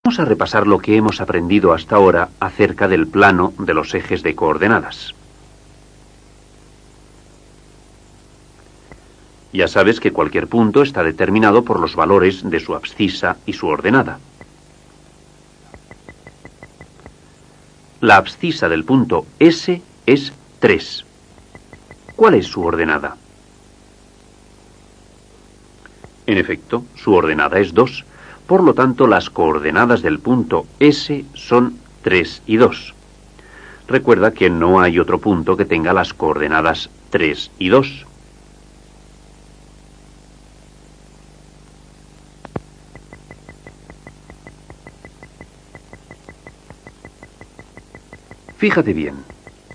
Vamos a repasar lo que hemos aprendido hasta ahora acerca del plano de los ejes de coordenadas. Ya sabes que cualquier punto está determinado por los valores de su abscisa y su ordenada. La abscisa del punto S es 3. ¿Cuál es su ordenada? En efecto, su ordenada es 2. Por lo tanto, las coordenadas del punto S son 3 y 2. Recuerda que no hay otro punto que tenga las coordenadas 3 y 2. Fíjate bien,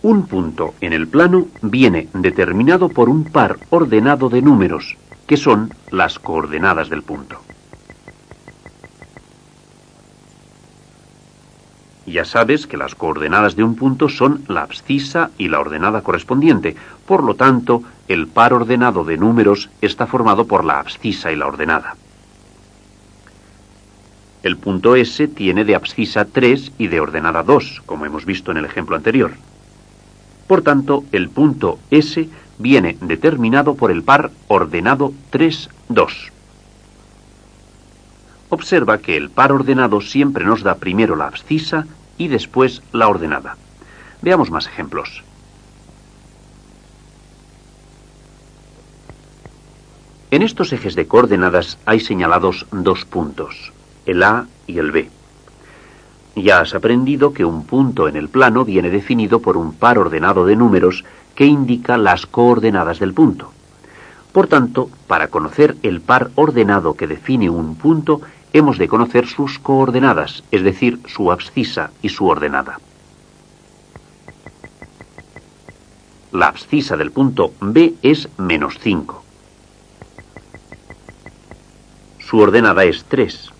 un punto en el plano viene determinado por un par ordenado de números, que son las coordenadas del punto. Ya sabes que las coordenadas de un punto son la abscisa y la ordenada correspondiente. Por lo tanto, el par ordenado de números está formado por la abscisa y la ordenada. El punto S tiene de abscisa 3 y de ordenada 2, como hemos visto en el ejemplo anterior. Por tanto, el punto S viene determinado por el par ordenado 3, 2. Observa que el par ordenado siempre nos da primero la abscisa y después la ordenada. Veamos más ejemplos. En estos ejes de coordenadas hay señalados dos puntos, el A y el B. Ya has aprendido que un punto en el plano viene definido por un par ordenado de números que indica las coordenadas del punto. Por tanto, para conocer el par ordenado que define un punto, hemos de conocer sus coordenadas, es decir, su abscisa y su ordenada. La abscisa del punto B es -5. Su ordenada es 3.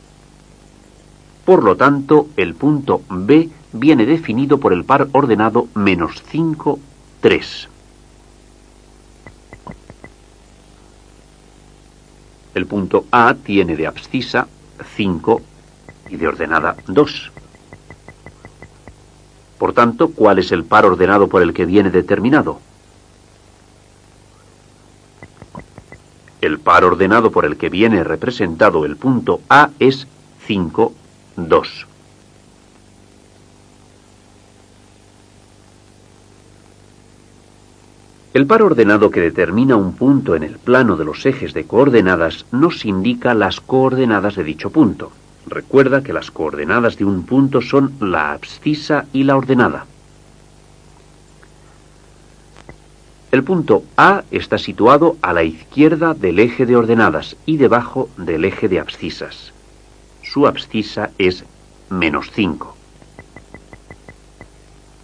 Por lo tanto, el punto B viene definido por el par ordenado -5, 3. El punto A tiene de abscisa 5 y de ordenada 2. Por tanto, ¿cuál es el par ordenado por el que viene determinado? El par ordenado por el que viene representado el punto A es 5, 2. El par ordenado que determina un punto en el plano de los ejes de coordenadas nos indica las coordenadas de dicho punto. Recuerda que las coordenadas de un punto son la abscisa y la ordenada. El punto A está situado a la izquierda del eje de ordenadas y debajo del eje de abscisas. Su abscisa es -5.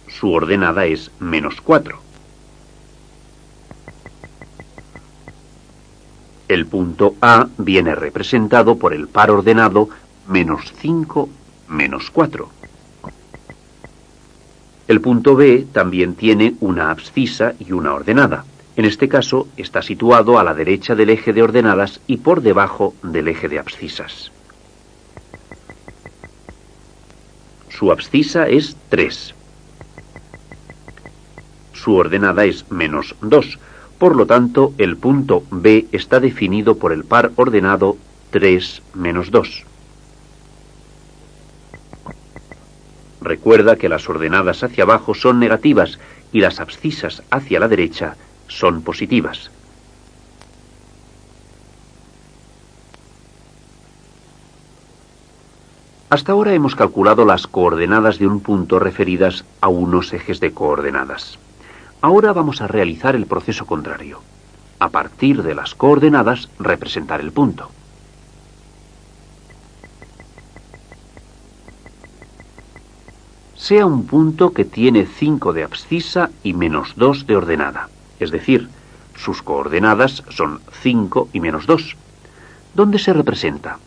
Su ordenada es -4. El punto A viene representado por el par ordenado -5, -4. El punto B también tiene una abscisa y una ordenada. En este caso, está situado a la derecha del eje de ordenadas y por debajo del eje de abscisas. Su abscisa es 3. Su ordenada es -2. Por lo tanto, el punto B está definido por el par ordenado 3, -2. Recuerda que las ordenadas hacia abajo son negativas y las abscisas hacia la derecha son positivas. Hasta ahora hemos calculado las coordenadas de un punto referidas a unos ejes de coordenadas. Ahora vamos a realizar el proceso contrario. A partir de las coordenadas, representar el punto. Sea un punto que tiene 5 de abscisa y -2 de ordenada. Es decir, sus coordenadas son 5 y -2. ¿Dónde se representa?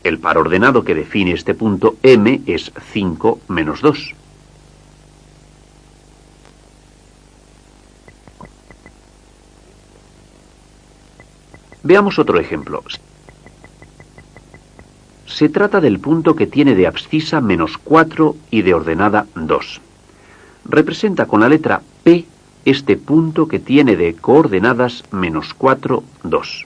El par ordenado que define este punto M es 5 -2. Veamos otro ejemplo. Se trata del punto que tiene de abscisa -4 y de ordenada 2. Representa con la letra P este punto que tiene de coordenadas -4, 2.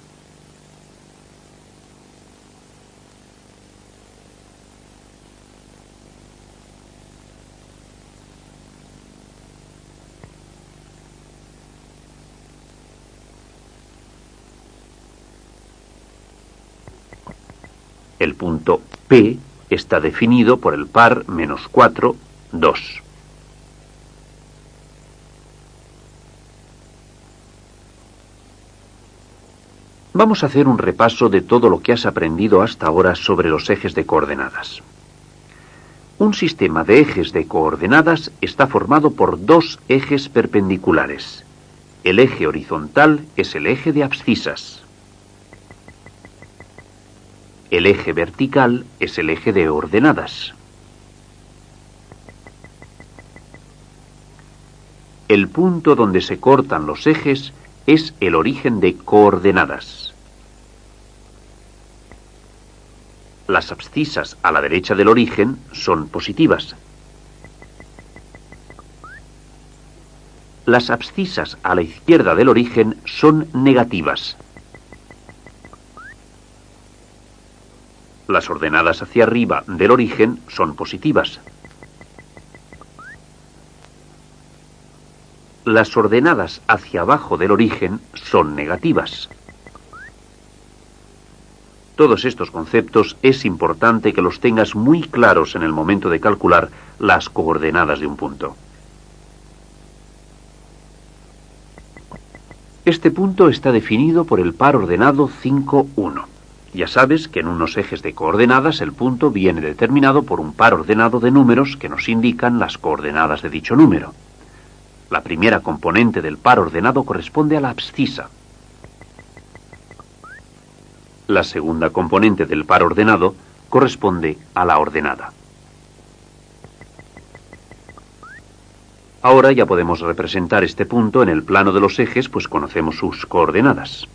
El punto P está definido por el par -4, 2. Vamos a hacer un repaso de todo lo que has aprendido hasta ahora sobre los ejes de coordenadas. Un sistema de ejes de coordenadas está formado por dos ejes perpendiculares. El eje horizontal es el eje de abscisas. El eje vertical es el eje de ordenadas. El punto donde se cortan los ejes es el origen de coordenadas. Las abscisas a la derecha del origen son positivas. Las abscisas a la izquierda del origen son negativas. Las ordenadas hacia arriba del origen son positivas. Las ordenadas hacia abajo del origen son negativas. Todos estos conceptos es importante que los tengas muy claros en el momento de calcular las coordenadas de un punto. Este punto está definido por el par ordenado 5, 1. Ya sabes que en unos ejes de coordenadas el punto viene determinado por un par ordenado de números que nos indican las coordenadas de dicho número. La primera componente del par ordenado corresponde a la abscisa. La segunda componente del par ordenado corresponde a la ordenada. Ahora ya podemos representar este punto en el plano de los ejes, pues conocemos sus coordenadas.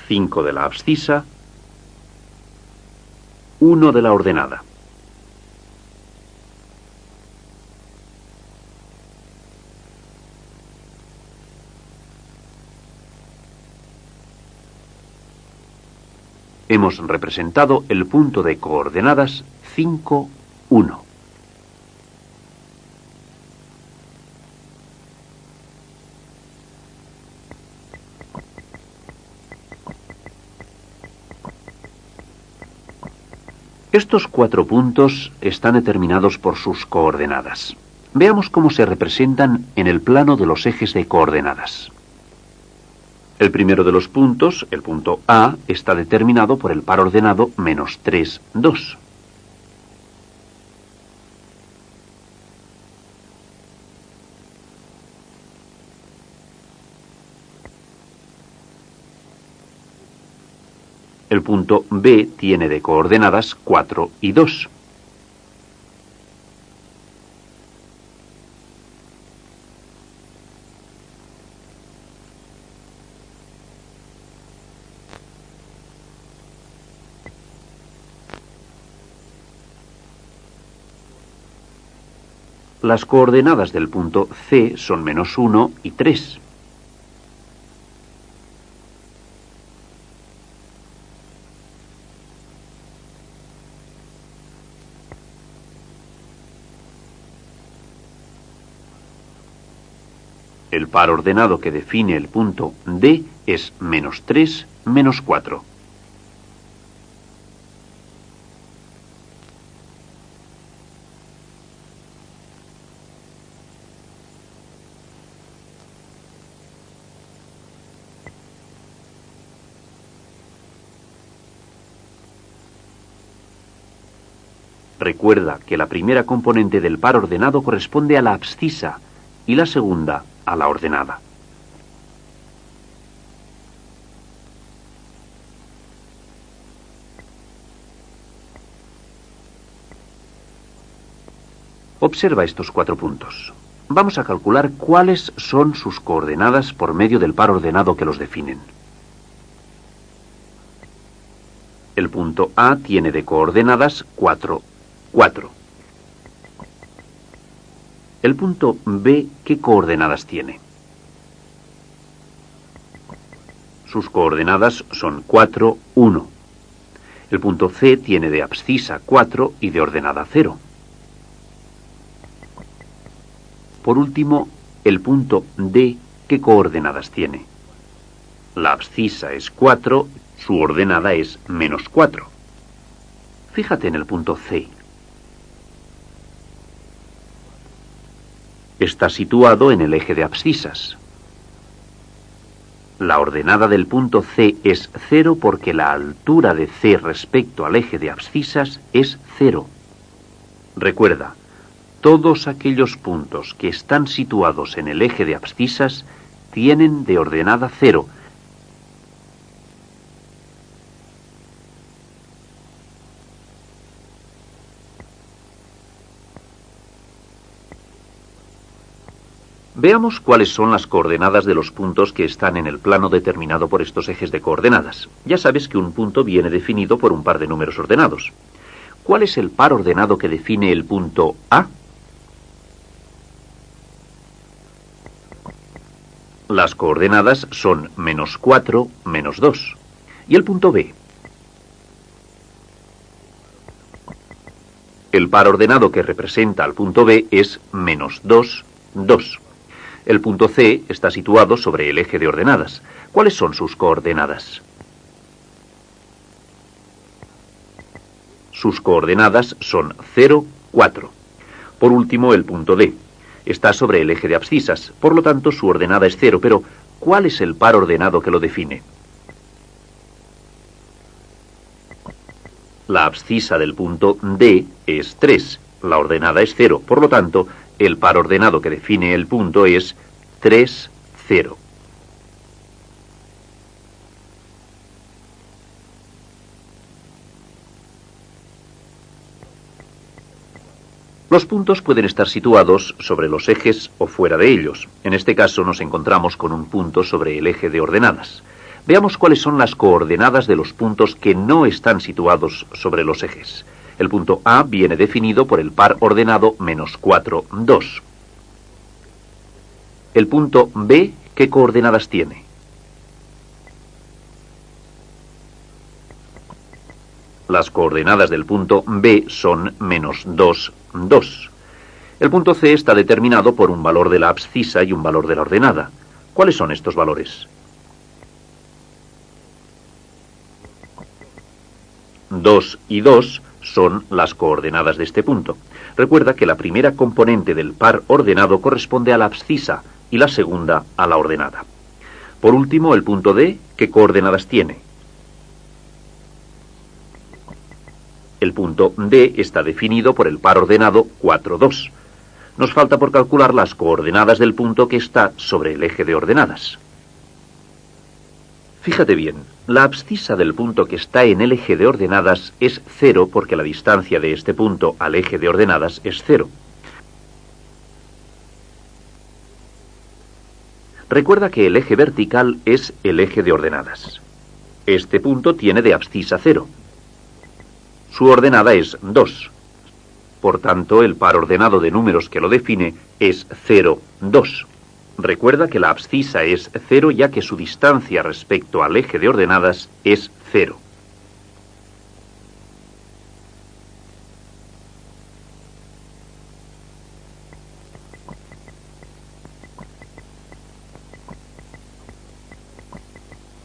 5 de la abscisa, 1 de la ordenada. Hemos representado el punto de coordenadas 5, 1. Estos 4 puntos están determinados por sus coordenadas. Veamos cómo se representan en el plano de los ejes de coordenadas. El primero de los puntos, el punto A, está determinado por el par ordenado -3, 2. El punto B tiene de coordenadas 4 y 2. Las coordenadas del punto C son -1 y 3. El par ordenado que define el punto D es -3, -4. Recuerda que la primera componente del par ordenado corresponde a la abscisa y la segunda a la ordenada. Observa estos 4 puntos. Vamos a calcular cuáles son sus coordenadas por medio del par ordenado que los definen. El punto A tiene de coordenadas 4, 4. El punto B, ¿qué coordenadas tiene? Sus coordenadas son 4, 1. El punto C tiene de abscisa 4 y de ordenada 0. Por último, el punto D, ¿qué coordenadas tiene? La abscisa es 4, su ordenada es menos 4. Fíjate en el punto C. Está situado en el eje de abscisas. La ordenada del punto C es 0 porque la altura de C respecto al eje de abscisas es 0. Recuerda, todos aquellos puntos que están situados en el eje de abscisas tienen de ordenada 0. Veamos cuáles son las coordenadas de los puntos que están en el plano determinado por estos ejes de coordenadas. Ya sabes que un punto viene definido por un par de números ordenados. ¿Cuál es el par ordenado que define el punto A? Las coordenadas son menos 4, menos 2. ¿Y el punto B? El par ordenado que representa al punto B es menos 2, 2. El punto C está situado sobre el eje de ordenadas. ¿Cuáles son sus coordenadas? Sus coordenadas son 0, 4. Por último, el punto D. Está sobre el eje de abscisas, por lo tanto su ordenada es 0, pero ¿cuál es el par ordenado que lo define? La abscisa del punto D es 3, la ordenada es 0, por lo tanto, el par ordenado que define el punto es 3, 0. Los puntos pueden estar situados sobre los ejes o fuera de ellos. En este caso nos encontramos con un punto sobre el eje de ordenadas. Veamos cuáles son las coordenadas de los puntos que no están situados sobre los ejes. El punto A viene definido por el par ordenado menos 4, 2. El punto B, ¿qué coordenadas tiene? Las coordenadas del punto B son menos 2, 2. El punto C está determinado por un valor de la abscisa y un valor de la ordenada. ¿Cuáles son estos valores? 2 y 2 son las coordenadas de este punto. Recuerda que la primera componente del par ordenado corresponde a la abscisa y la segunda a la ordenada. Por último, el punto D, ¿qué coordenadas tiene? El punto D está definido por el par ordenado 4, 2. Nos falta por calcular las coordenadas del punto que está sobre el eje de ordenadas. Fíjate bien, la abscisa del punto que está en el eje de ordenadas es 0 porque la distancia de este punto al eje de ordenadas es 0. Recuerda que el eje vertical es el eje de ordenadas. Este punto tiene de abscisa 0. Su ordenada es 2. Por tanto, el par ordenado de números que lo define es 0, 2. Recuerda que la abscisa es 0 ya que su distancia respecto al eje de ordenadas es 0.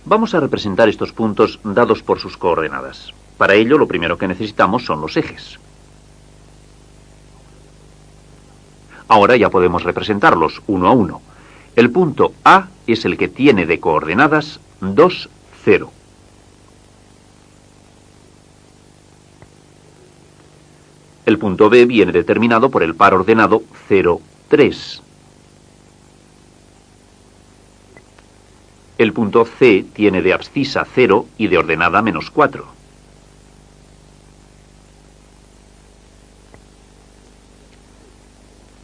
Vamos a representar estos puntos dados por sus coordenadas. Para ello, lo primero que necesitamos son los ejes. Ahora ya podemos representarlos uno a uno. El punto A es el que tiene de coordenadas 2, 0. El punto B viene determinado por el par ordenado 0, 3. El punto C tiene de abscisa 0 y de ordenada menos 4.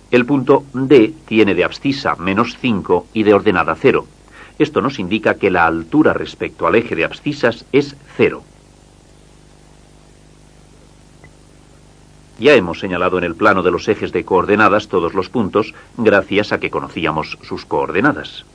El punto D tiene de abscisa -5 y de ordenada 0. Esto nos indica que la altura respecto al eje de abscisas es 0. Ya hemos señalado en el plano de los ejes de coordenadas todos los puntos, gracias a que conocíamos sus coordenadas.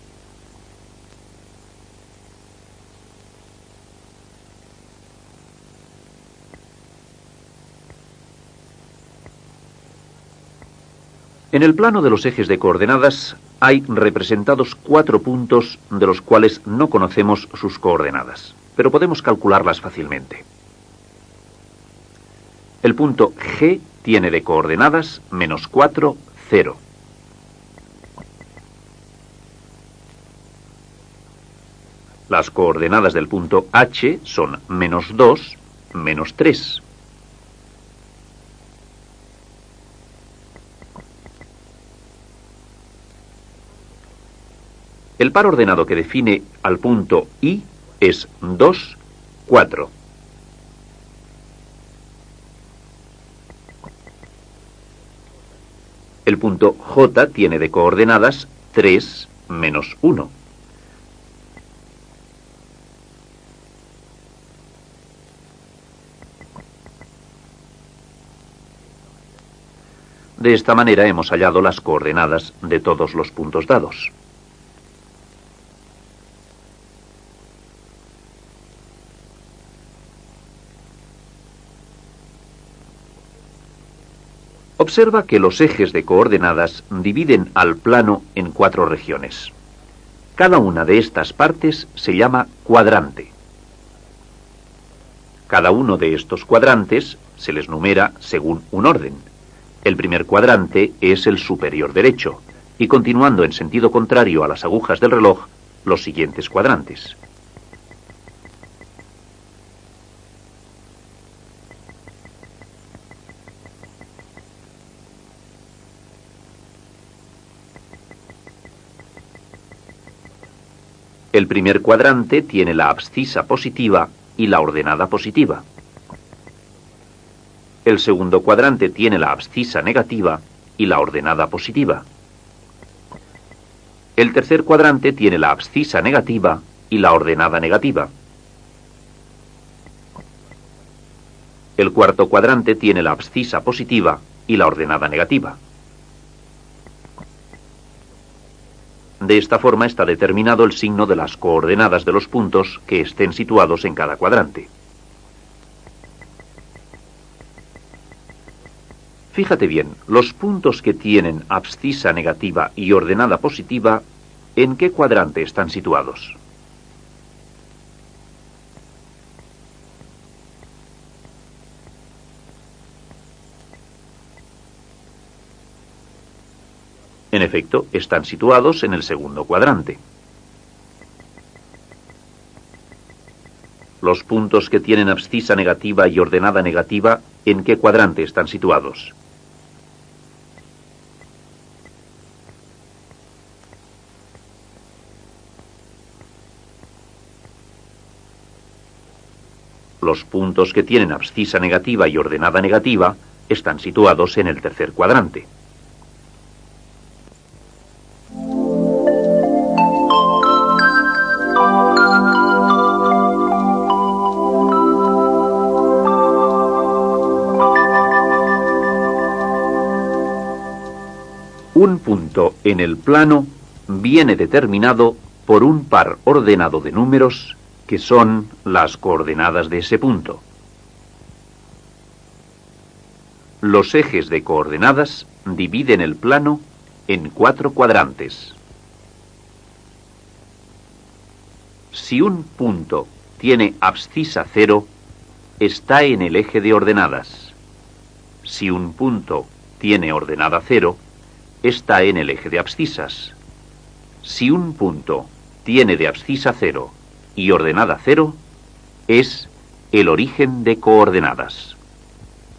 En el plano de los ejes de coordenadas hay representados 4 puntos de los cuales no conocemos sus coordenadas, pero podemos calcularlas fácilmente. El punto G tiene de coordenadas -4, 0. Las coordenadas del punto H son -2, -3. El par ordenado que define al punto I es 2, 4. El punto J tiene de coordenadas 3, -1. De esta manera hemos hallado las coordenadas de todos los puntos dados. Observa que los ejes de coordenadas dividen al plano en 4 regiones. Cada una de estas partes se llama cuadrante. Cada uno de estos cuadrantes se les numera según un orden. El primer cuadrante es el superior derecho, y continuando en sentido contrario a las agujas del reloj, los siguientes cuadrantes. El primer cuadrante tiene la abscisa positiva y la ordenada positiva. El segundo cuadrante tiene la abscisa negativa y la ordenada positiva. El tercer cuadrante tiene la abscisa negativa y la ordenada negativa. El cuarto cuadrante tiene la abscisa positiva y la ordenada negativa. De esta forma está determinado el signo de las coordenadas de los puntos que estén situados en cada cuadrante. Fíjate bien, los puntos que tienen abscisa negativa y ordenada positiva, ¿en qué cuadrante están situados? En efecto, están situados en el segundo cuadrante. Los puntos que tienen abscisa negativa y ordenada negativa, ¿en qué cuadrante están situados? Los puntos que tienen abscisa negativa y ordenada negativa están situados en el tercer cuadrante. Un punto en el plano viene determinado por un par ordenado de números que son las coordenadas de ese punto. Los ejes de coordenadas dividen el plano en 4 cuadrantes. Si un punto tiene abscisa 0, está en el eje de ordenadas. Si un punto tiene ordenada 0, está en el eje de abscisas. Si un punto tiene de abscisa 0 y ordenada 0, es el origen de coordenadas.